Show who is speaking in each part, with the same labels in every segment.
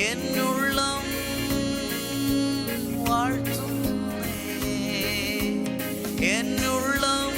Speaker 1: എന്നുള്ളം വാഴ്ത്തുന്നേ, എന്നുള്ളം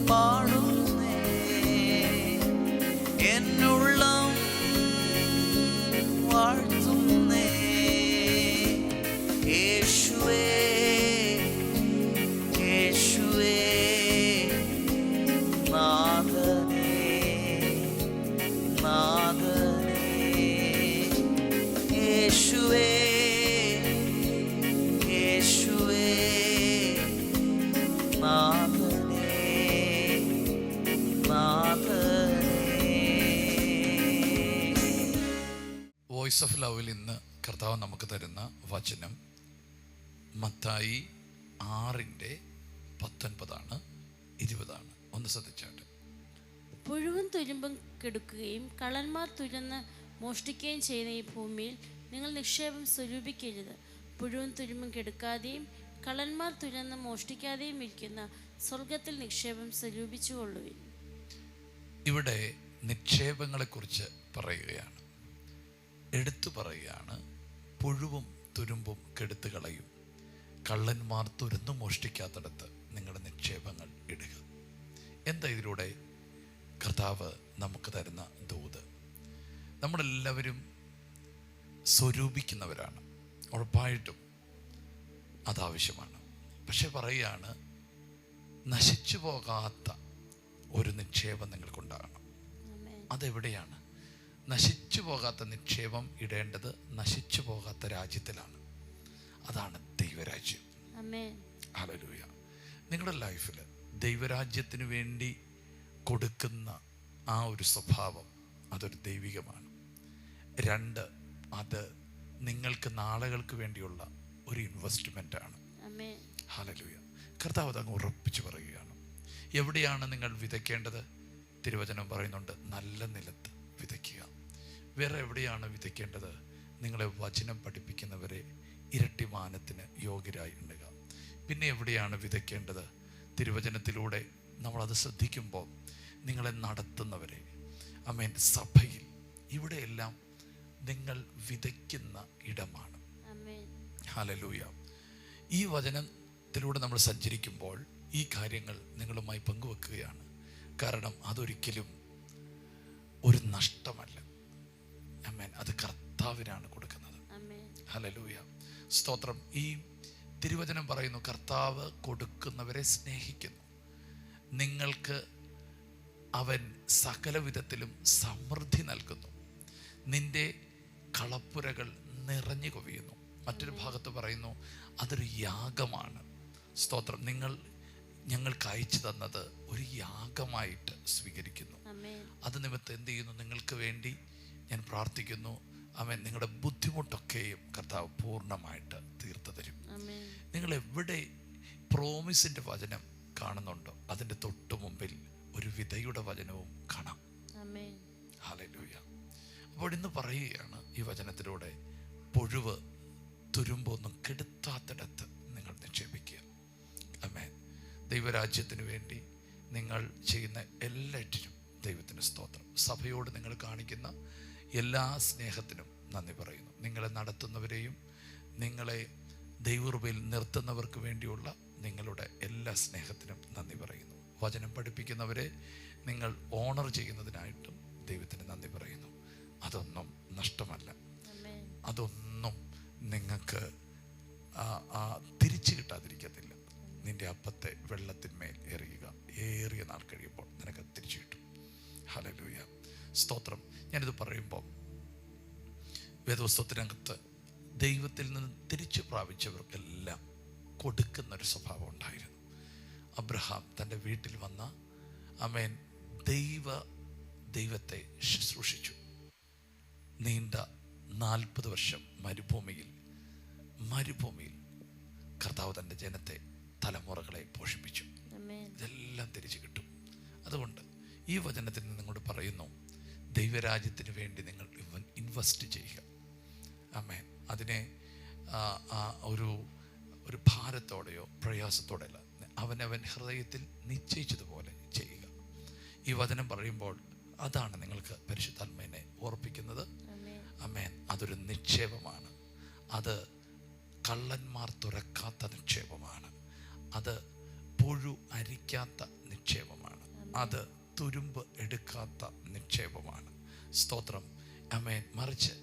Speaker 1: പാടുന്നേ, എന്നുള്ളം വാഴ്ത്തുന്നേ. യേശുവേ യേശുവേ നാഥനേ നാഥനേ, യേശുവേ യേശുവേ നാഥനേ നാഥനേ.
Speaker 2: വോയിസ് ഓഫ് ലവിൽ ഇന്ന് കർത്താവ് നമുക്ക് തരുന്ന വചനം മത്തായി 6:19 20. ഒന്ന് ശ്രദ്ധിച്ചാട്ടെ.
Speaker 3: പുഴുവും തുരുമ്പും കെടുക്കുകയും കള്ളന്മാർ തുരന്ന് മോഷ്ടിക്കുകയും ചെയ്യുന്ന ഈ ഭൂമിയിൽ നിങ്ങൾ നിക്ഷേപം സ്വരൂപിക്കരുത്. പുഴുവും തുരുമ്പും കെടുക്കാതെയും കള്ളന്മാർ തുരന്ന് മോഷ്ടിക്കാതെയും ഇരിക്കുന്ന സ്വർഗത്തിൽ നിക്ഷേപം സ്വരൂപിച്ചുകൊള്ളുവിൻ.
Speaker 2: ഇവിടെ നിക്ഷേപങ്ങളെക്കുറിച്ച് പറയുകയാണ്, എടുത്തു പറയുകയാണ്. പുഴുവും തുരുമ്പും കെടുത്തു കളയും, കള്ളന്മാർ തുരന്നു മോഷ്ടിക്കാത്തിടത്ത് നിങ്ങളുടെ നിക്ഷേപങ്ങൾ ഇടുക. എന്താ ഇതിലൂടെ കർത്താവ് നമുക്ക് തരുന്ന ദൂത്? നമ്മളെല്ലാവരും സ്വരൂപിക്കുന്നവരാണ്, ഉറപ്പായിട്ടും അതാവശ്യമാണ്. പക്ഷെ പറയുകയാണ്, നശിച്ചു പോകാത്ത ഒരു നിക്ഷേപം നിങ്ങൾക്കുണ്ടാകണം. അതെവിടെയാണ്? നശിച്ചു പോകാത്ത നിക്ഷേപം ഇടേണ്ടത് നശിച്ചു പോകാത്ത രാജ്യത്തിലാണ്. അതാണ് ദൈവരാജ്യം. ഹല്ലേലൂയ. നിങ്ങളുടെ ലൈഫിൽ ദൈവരാജ്യത്തിന് വേണ്ടി കൊടുക്കുന്ന ആ ഒരു സ്വഭാവം അതൊരു ദൈവികമാണ്. 2, അത് നിങ്ങൾക്ക് നാളുകൾക്ക് വേണ്ടിയുള്ള ഒരു ഇൻവെസ്റ്റ്മെൻ്റ് ആണ്. ഹല്ലേലൂയ. കർത്താവ് അതങ്ങ് ഉറപ്പിച്ച് പറയുകയാണ്. എവിടെയാണ് നിങ്ങൾ വിതയ്ക്കേണ്ടത്? തിരുവചനം പറയുന്നുണ്ട്, നല്ല നിലത്ത് വിതയ്ക്കുക. വേറെ എവിടെയാണ് വിതയ്ക്കേണ്ടത്? നിങ്ങളെ വചനം പഠിപ്പിക്കുന്നവരെ ഇരട്ടി മാനത്തിന് യോഗ്യരായി ഉണ്ടുക. പിന്നെ എവിടെയാണ് വിതയ്ക്കേണ്ടത്? തിരുവചനത്തിലൂടെ നമ്മളത് ശ്രദ്ധിക്കുമ്പോൾ നിങ്ങളെ നടത്തുന്നവരെ, ആമേൻ, സഭയിൽ, ഇവിടെയെല്ലാം നിങ്ങൾ വിതയ്ക്കുന്ന ഇടമാണ്. ഹല്ലേലൂയ. ഈ വചനത്തിലൂടെ നമ്മൾ സഞ്ചരിക്കുമ്പോൾ ഈ കാര്യങ്ങൾ നിങ്ങളുമായി പങ്കുവെക്കുകയാണ്. കാരണം അതൊരിക്കലും ഒരു നഷ്ടമല്ല. ആമേൻ. അത് കർത്താവിനാണ് കൊടുക്കുന്നത്. ഹല്ലേലൂയ. സ്തോത്രം. ഈ തിരുവചനം പറയുന്നു, കർത്താവ് കൊടുക്കുന്നവരെ സ്നേഹിക്കുന്നു. നിങ്ങൾക്ക് അവൻ സകല വിധത്തിലും സമൃദ്ധി നൽകുന്നു. നിന്റെ കളപ്പുരകൾ നിറഞ്ഞു കവിയുന്നു. മറ്റൊരു ഭാഗത്ത് പറയുന്നു, അതൊരു യാഗമാണ്. സ്തോത്രം. നിങ്ങൾ ഞങ്ങൾക്ക് അയച്ചു തന്നത് ഒരു യാഗമായിട്ട് സ്വീകരിക്കുന്നു. അത് നിമിത്തം എന്ത് ചെയ്യുന്നു? നിങ്ങൾക്ക് വേണ്ടി ഞാൻ പ്രാർത്ഥിക്കുന്നു. അവൻ നിങ്ങളുടെ ബുദ്ധിമുട്ടൊക്കെയും കർത്താവ് പൂർണ്ണമായിട്ട് തീർത്തു തരും. നിങ്ങൾ എവിടെ പ്രോമിസിൻ്റെ വചനം കാണുന്നുണ്ടോ അതിൻ്റെ തൊട്ടു മുമ്പിൽ ഒരു വിധയുടെ വചനവും കാണാം. ഹല്ലേലൂയ. അപ്പോൾ ഇന്ന് പറയുകയാണ് ഈ വചനത്തിലൂടെ, പുഴുവ് തുരുമ്പൊന്നും കെടുത്താത്തിടത്ത് നിങ്ങൾ നിക്ഷേപിക്കുക. ആമേൻ. ദൈവരാജ്യത്തിന് വേണ്ടി നിങ്ങൾ ചെയ്യുന്ന എല്ലാറ്റിനും ദൈവത്തിന് സ്തോത്രം. സഭയോട് നിങ്ങൾ കാണിക്കുന്ന എല്ലാ സ്നേഹത്തിനും നന്ദി പറയുന്നു. നിങ്ങളെ നടത്തുന്നവരെയും നിങ്ങളെ ദൈവകൃപയിൽ നിർത്തുന്നവർക്ക് വേണ്ടിയുള്ള നിങ്ങളുടെ എല്ലാ സ്നേഹത്തിനും നന്ദി പറയുന്നു. വചനം പഠിപ്പിക്കുന്നവരെ നിങ്ങൾ ഓണർ ചെയ്യുന്നതിനായിട്ടും ദൈവത്തിന് നന്ദി പറയുന്നു. അതൊന്നും നഷ്ടമല്ല. അതൊന്നും നിങ്ങൾക്ക് തിരിച്ചു കിട്ടാതിരിക്കത്തില്ല. നിന്റെ അപ്പത്തെ വെള്ളത്തിന്മേൽ എറിയുക, ഏറിയ നാൾ കഴിയുമ്പോൾ നിനക്ക് തിരിച്ചു കിട്ടും. ഹല്ലേലൂയ. സ്തോത്രം. ഞാനിത് പറയുമ്പോൾ വേദപുസ്തകത്തിനകത്ത് ദൈവത്തിൽ നിന്ന് തിരിച്ചു പ്രാപിച്ചവർക്കെല്ലാം കൊടുക്കുന്നൊരു സ്വഭാവം ഉണ്ടായിരുന്നു. അബ്രഹാം തൻ്റെ വീട്ടിൽ വന്ന ആമേൻ ദൈവത്തെ ശുശ്രൂഷിച്ചു. നീണ്ട 40 വർഷം മരുഭൂമിയിൽ കർത്താവ് തൻ്റെ ജനത്തെ, തലമുറകളെ പോഷിപ്പിച്ചു. ഇതെല്ലാം തിരിച്ചു കിട്ടും. അതുകൊണ്ട് ഈ വചനത്തിൽ നിന്ന് നിങ്ങളോട് പറയുന്നു, ദൈവരാജ്യത്തിന് വേണ്ടി നിങ്ങൾ ഇൻവെസ്റ്റ് ചെയ്യുക. ആമേൻ. അതിനെ ഒരു ഭാരത്തോടെയോ പ്രയാസത്തോടെയല്ല, അവനവൻ ഹൃദയത്തിൽ നിശ്ചയിച്ചതുപോലെ ചെയ്യുക. ഈ വചനം പറയുമ്പോൾ അതാണ് നിങ്ങൾക്ക് പരിശുദ്ധാത്മാവിനെ ഓർപ്പിക്കുന്നത്. നിക്ഷേപമാണ്. അത് കള്ളന്മാർ തുറക്കാത്ത നിക്ഷേപമാണ്. അത് പുഴു അരിക്കാത്ത നിക്ഷേപമാണ്. അത് തുരുമ്പ് എടുക്കാത്ത നിക്ഷേപമാണ്. സ്തോത്രം. ആമേൻ. മറിച്ച്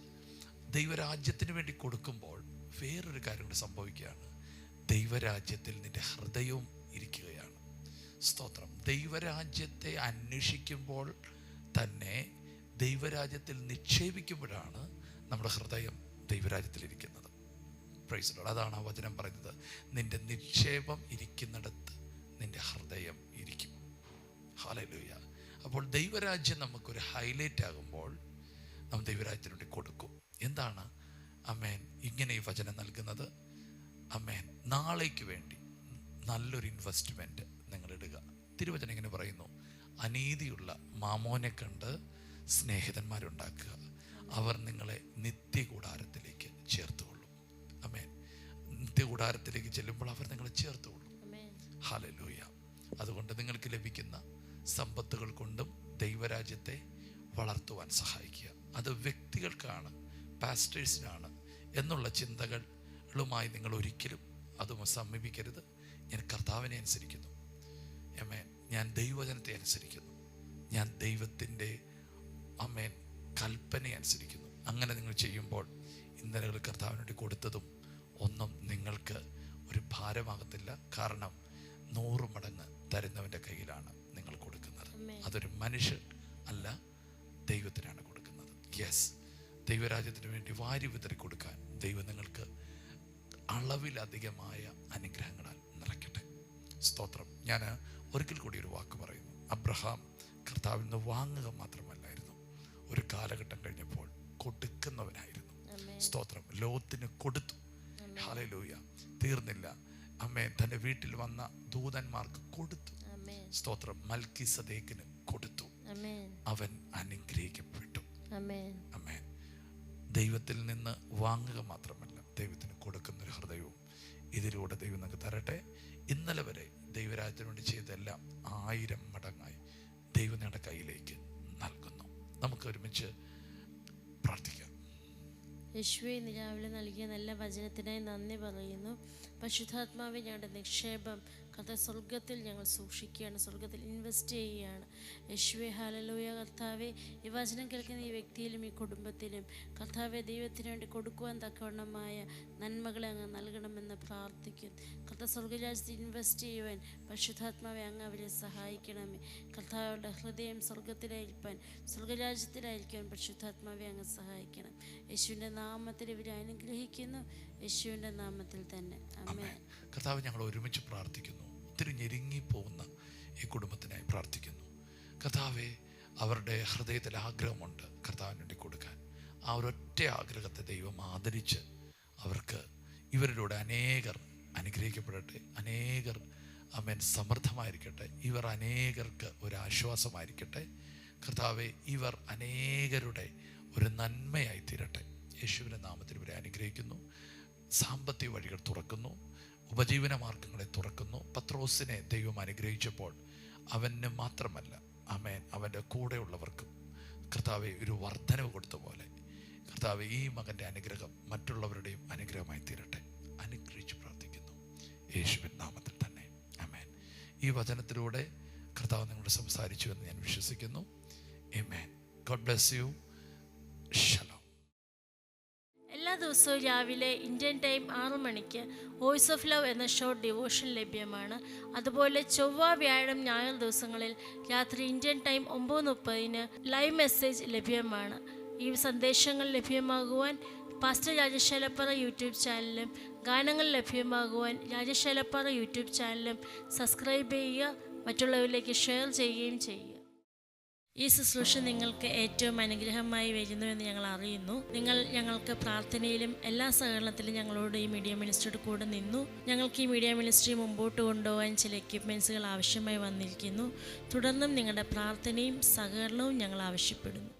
Speaker 2: ദൈവരാജ്യത്തിന് വേണ്ടി കൊടുക്കുമ്പോൾ വേറൊരു കാര്യം കൂടി സംഭവിക്കുകയാണ്. ദൈവരാജ്യത്തിൽ നിന്റെ ഹൃദയവും ഇരിക്കുകയാണ്. സ്തോത്രം. ദൈവരാജ്യത്തെ അന്വേഷിക്കുമ്പോൾ തന്നെ ദൈവരാജ്യത്തിൽ നിക്ഷേപിക്കുമ്പോഴാണ് നമ്മുടെ ഹൃദയം ദൈവരാജ്യത്തിലിരിക്കുന്നത്. Praise Lord. അതാണ് ആ വചനം പറയുന്നത്, നിന്റെ നിക്ഷേപം ഇരിക്കുന്നിടത്ത് നിന്റെ ഹൃദയം ഇരിക്കും. ഹല്ലേലൂയ. അപ്പോൾ ദൈവരാജ്യം നമുക്കൊരു ഹൈലൈറ്റ് ആകുമ്പോൾ നാം ദൈവരാജ്യത്തിന് വേണ്ടി കൊടുക്കും. എന്താണ് ആമേൻ ഇങ്ങനെ ഈ വചനം നൽകുന്നത്? ആമേൻ, നാളേക്ക് വേണ്ടി നല്ലൊരു ഇൻവെസ്റ്റ്മെൻറ്റ് നിങ്ങൾ ഇടുക. തിരുവചനം ഇങ്ങനെ പറയുന്നു, അനീതിയുള്ള മാമോനെ കണ്ട് സ്നേഹിതന്മാരുണ്ടാക്കുക, അവർ നിങ്ങളെ നിത്യകൂടാരത്തിലേക്ക് ചേർത്തുകൊള്ളും. ആമേൻ. നിത്യകൂടാരത്തിലേക്ക് ചെല്ലുമ്പോൾ അവർ നിങ്ങളെ ചേർത്തുകൊള്ളും. ഹല്ലേലൂയ. അതുകൊണ്ട് നിങ്ങൾക്ക് ലഭിക്കുന്ന സമ്പത്തുകൾ കൊണ്ടും ദൈവരാജ്യത്തെ വളർത്തുവാൻ സഹായിക്കുക. അത് വ്യക്തികൾക്കാണ്, പാസ്റ്റേഴ്സിനാണ് എന്നുള്ള ചിന്തകളുമായി നിങ്ങൾ ഒരിക്കലും അതും സമീപിക്കരുത്. ഞാൻ കർത്താവിനെ അനുസരിക്കുന്നു, ആമേൻ, ഞാൻ ദൈവവചനത്തെ അനുസരിക്കുന്നു, ഞാൻ ദൈവത്തിൻ്റെ ആമേൻ കൽപ്പനയെ അനുസരിക്കുന്നു. അങ്ങനെ നിങ്ങൾ ചെയ്യുമ്പോൾ ഇന്നലകൾ കർത്താവിന് വേണ്ടി കൊടുത്തതും ഒന്നും നിങ്ങൾക്ക് ഒരു ഭാരമാകത്തില്ല. കാരണം 100 മടങ്ങ് തരുന്നവൻ്റെ കയ്യിലാണ് നിങ്ങൾ കൊടുക്കുന്നത്. അതൊരു മനുഷ്യൻ അല്ല, ദൈവത്തിനാണ് കൊടുക്കുന്നത്. യെസ്, ദൈവരാജ്യത്തിന് വേണ്ടി വാരി വിതറി കൊടുക്കാൻ ദൈവം നിങ്ങൾക്ക് അളവിലധികമായ അനുഗ്രഹങ്ങളാൽ നിറയ്ക്കട്ടെ. സ്തോത്രം. ഞാൻ ഒരിക്കൽ കൂടി ഒരു വാക്ക് പറയുന്നു. അബ്രഹാം കർത്താവിൽ നിന്ന് വാങ്ങുക മാത്രമല്ലായിരുന്നു, ഒരു കാലഘട്ടം കഴിഞ്ഞപ്പോൾ കൊടുക്കുന്നവനായിരുന്നു. സ്തോത്രം. ലോത്തിന് കൊടുത്തു. ഹല്ലേലൂയ. തീർന്നില്ല. ആമേൻ. തൻ്റെ വീട്ടിൽ വന്ന ദൂതന്മാർക്ക് കൊടുത്തു. സ്തോത്രം. മൽക്കീസദേക്കിന് കൊടുത്തു. അവൻ അനുഗ്രഹിക്കപ്പെട്ടു. ആമേൻ. ദൈവത്തിൽ നിന്ന് വാങ്ങുക മാത്രമല്ല, ദൈവത്തിന് കൊടുക്കുന്നൊരു ഹൃദയവും ഇതിലൂടെ ദൈവം നിങ്ങൾക്ക് തരട്ടെ. ഇന്നലെ വരെ ദൈവരാജ്യത്തിന് വേണ്ടി ചെയ്തെല്ലാം 1000 മടങ്ങായി ദൈവം നിങ്ങളുടെ കയ്യിലേക്ക് നൽകുന്നു. നമുക്ക് ഒരുമിച്ച് പ്രാർത്ഥിക്കാം.
Speaker 3: യേശുവേ, ഇന്ന് രാവിലെ നൽകിയ നല്ല വചനത്തിനായി നന്ദി പറയുന്നു. പരിശുദ്ധാത്മാവെ, ഞങ്ങളുടെ നിക്ഷേപം സ്വർഗത്തിൽ ഞങ്ങൾ സൂക്ഷിക്കുകയാണ്, സ്വർഗത്തിൽ ഇൻവെസ്റ്റ് ചെയ്യുകയാണ്. യേശുവേ, ഹല്ലേലൂയ. കർത്താവെ, ഈ വചനം കേൾക്കുന്ന ഈ വ്യക്തിയിലും ഈ കുടുംബത്തിലും കർത്താവെ ദൈവത്തിന് വേണ്ടി കൊടുക്കുവാൻ തക്കവണ്ണമായ നന്മകളെ അങ്ങ് നൽകണമെന്ന് പ്രാർത്ഥിക്കും. കർത്താവ് സ്വർഗരാജ്യത്തിൽ ഇൻവെസ്റ്റ് ചെയ്യുവാൻ പരിശുദ്ധാത്മാവെ അങ്ങ് അവരെ സഹായിക്കണമേ. കർത്താവരുടെ ഹൃദയം സ്വർഗത്തിലായിരിക്കാൻ, സ്വർഗരാജ്യത്തിലായിരിക്കാൻ പരിശുദ്ധാത്മാവെ അങ്ങ് സഹായിക്കണം. യേശുവിൻ്റെ നാമത്തിൽ ഇവരെ അനുഗ്രഹിക്കുന്നു, യേശുവിൻ്റെ നാമത്തിൽ തന്നെ. ആമേൻ.
Speaker 2: കർത്താവ്, ഞങ്ങൾ ഒരുമിച്ച് പ്രാർത്ഥിക്കുന്നു. ഒത്തിരി ഞെരുങ്ങിപ്പോകുന്ന ഈ കുടുംബത്തിനായി പ്രാർത്ഥിക്കുന്നു. കർത്താവെ, അവരുടെ ഹൃദയത്തിൽ ആഗ്രഹമുണ്ട് കർത്താവിന് വേണ്ടി കൊടുക്കാൻ. ആ ഒരൊറ്റ ആഗ്രഹത്തെ ദൈവം ആദരിച്ച് അവർക്ക് ഇവരിലൂടെ അനേകർ അനുഗ്രഹിക്കപ്പെടട്ടെ, അനേകർ ആമേൻ സമൃദ്ധമായിരിക്കട്ടെ, ഇവർ അനേകർക്ക് ഒരു ആശ്വാസമായിരിക്കട്ടെ. കർത്താവെ, ഇവർ അനേകരുടെ ഒരു നന്മയായി തീരട്ടെ. യേശുവിൻ്റെ നാമത്തിൽ ഇവരെ അനുഗ്രഹിക്കുന്നു. സാമ്പത്തിക വഴികൾ തുറക്കുന്നു, ഉപജീവന മാർഗങ്ങളെ തുറക്കുന്നു. പത്രോസിനെ ദൈവം അനുഗ്രഹിച്ചപ്പോൾ അവന് മാത്രമല്ല, ആമേൻ, അവൻ്റെ കൂടെയുള്ളവർക്കും കർത്താവെ ഒരു വർധനവ് കൊടുത്ത പോലെ കർത്താവെ ഈ മകൻ്റെ അനുഗ്രഹം മറ്റുള്ളവരുടെയും അനുഗ്രഹമായി തീരട്ടെ. അനുഗ്രഹിച്ച് പ്രാർത്ഥിക്കുന്നു യേശുവിൻ നാമത്തിൽ തന്നെ. ആമേൻ. ഈ വചനത്തിലൂടെ കർത്താവ് നിങ്ങളോട് സംസാരിച്ചു എന്ന് ഞാൻ വിശ്വസിക്കുന്നു. ആമേൻ. God bless you. ഷലോം.
Speaker 3: എല്ലാ ദിവസവും രാവിലെ ഇന്ത്യൻ ടൈം 6 മണിക്ക് വോയിസ് ഓഫ് ലവ് എന്ന ഷോർട്ട് ഡിവോഷൻ ലഭ്യമാണ്. അതുപോലെ ചൊവ്വ, വ്യാഴം, ഞായർ ദിവസങ്ങളിൽ രാത്രി ഇന്ത്യൻ ടൈം 9:30 ലൈവ് മെസ്സേജ് ലഭ്യമാണ്. ഈ സന്ദേശങ്ങൾ ലഭ്യമാകുവാൻ പാസ്റ്റർ രാജേഷ് ഏലപ്പാറ യൂട്യൂബ് ചാനലും ഗാനങ്ങൾ ലഭ്യമാകുവാൻ രാജേഷ് ഏലപ്പാറ യൂട്യൂബ് ചാനലും സബ്സ്ക്രൈബ് ചെയ്യുക, മറ്റുള്ളവരിലേക്ക് ഷെയർ ചെയ്യുകയും ചെയ്യുക. ഈ ശുശ്രൂഷ നിങ്ങൾക്ക് ഏറ്റവും അനുഗ്രഹമായി വരുന്നുവെന്ന് ഞങ്ങൾ അറിയുന്നു. നിങ്ങൾ ഞങ്ങൾക്ക് പ്രാർത്ഥനയിലും എല്ലാ സഹകരണത്തിലും ഞങ്ങളോട് ഈ മീഡിയ മിനിസ്ട്രിയുടെ കൂടെ നിന്നു. ഞങ്ങൾക്ക് ഈ മീഡിയ മിനിസ്ട്രി മുമ്പോട്ട് കൊണ്ടുപോകാൻ ചില എക്യുപ്മെൻറ്റ്സുകൾ ആവശ്യമായി വന്നിരിക്കുന്നു. തുടർന്നും നിങ്ങളുടെ പ്രാർത്ഥനയും സഹകരണവും ഞങ്ങൾ ആവശ്യപ്പെടുന്നു.